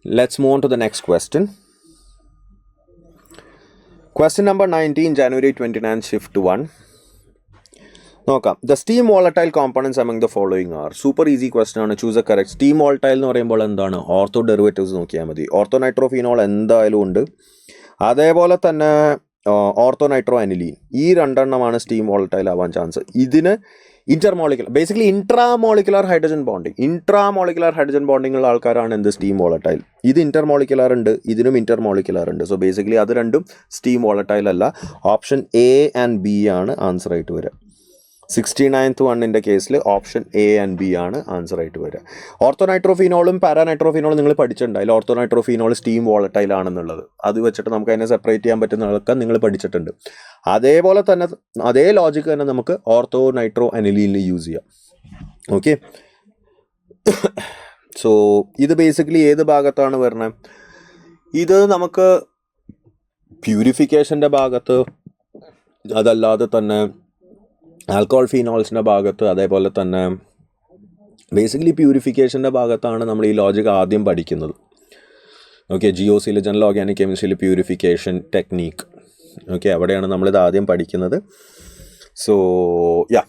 Let's move on to the next question. Question number 19, January 29, shift 1. നോക്കാം. The steam volatile components among the following are. Super easy question ആണ്. Choose a correct. Steam volatile എന്ന് പറയുമ്പോൾ എന്താണ്? Ortho derivatives നോക്കിയാൽ മതി. Ortho nitrophenol എന്തായാലും ഉണ്ട്. അതേപോലെ തന്നെ ഓർത്തോ നൈട്രോ അനിലീൻ, ഈ രണ്ടെണ്ണമാണ് സ്റ്റീം വോളറ്റൈൽ ആവാൻ ചാൻസ്. ഇതിന് intermolecular, basically intramolecular hydrogen bonding ഉള്ള ആൾക്കാരാണ് എന്ത്? Steam volatile. ഇത് ഇന്റർമോളിക്കുലർ ഉണ്ട്, ഇതിനും ഇന്റർമോളിക്കുലർ ഉണ്ട്. സോ ബേസിക്കലി അത് രണ്ടും സ്റ്റീം വോളറ്റൈൽ അല്ല. ഓപ്ഷൻ എ ആൻഡ് ബി ആണ് ആൻസർ ആയിട്ട് വരിക. 69th വണ്ണിൻ്റെ കേസിൽ ഓപ്ഷൻ എ ആൻഡ് ബി ആണ് ആൻസർ ആയിട്ട് വരിക. ഓർത്തോനൈട്രോഫീനോളും പാരാനൈട്രോഫീനോളും നിങ്ങൾ പഠിച്ചിട്ടുണ്ട്. അതിൽ ഓർത്തോനൈട്രോഫീനോൾ സ്റ്റീം വോളറ്റൈൽ ആണെന്നുള്ളത്. അത് വെച്ചിട്ട് നമുക്ക് അതിനെ സെപ്പറേറ്റ് ചെയ്യാൻ പറ്റുന്നതൊക്കെ നിങ്ങൾ പഠിച്ചിട്ടുണ്ട്. അതേപോലെ തന്നെ അതേ ലോജിക്ക് തന്നെ നമുക്ക് ഓർത്തോ നൈട്രോ അനിലീനിൽ യൂസ് ചെയ്യാം. ഓക്കെ, സോ ഇത് ബേസിക്കലി ഏത് ഭാഗത്താണ് വരുന്നത്? ഇത് നമുക്ക് പ്യൂരിഫിക്കേഷൻ്റെ ഭാഗത്ത്, അതല്ലാതെ തന്നെ ആൽക്കഹോൾ ഫീനോൾസിൻ്റെ ഭാഗത്ത്, അതേപോലെ തന്നെ ബേസിക്കലി പ്യൂരിഫിക്കേഷൻ്റെ ഭാഗത്താണ് നമ്മൾ ഈ ലോജിക് ആദ്യം പഠിക്കുന്നത്. ഓക്കെ, GOCയിൽ ജനറൽ ഓർഗാനിക് കെമിസ്ട്രിയിൽ പ്യൂരിഫിക്കേഷൻ ടെക്നീക്ക്, ഓക്കെ, അവിടെയാണ് നമ്മളിത് ആദ്യം പഠിക്കുന്നത്. So yeah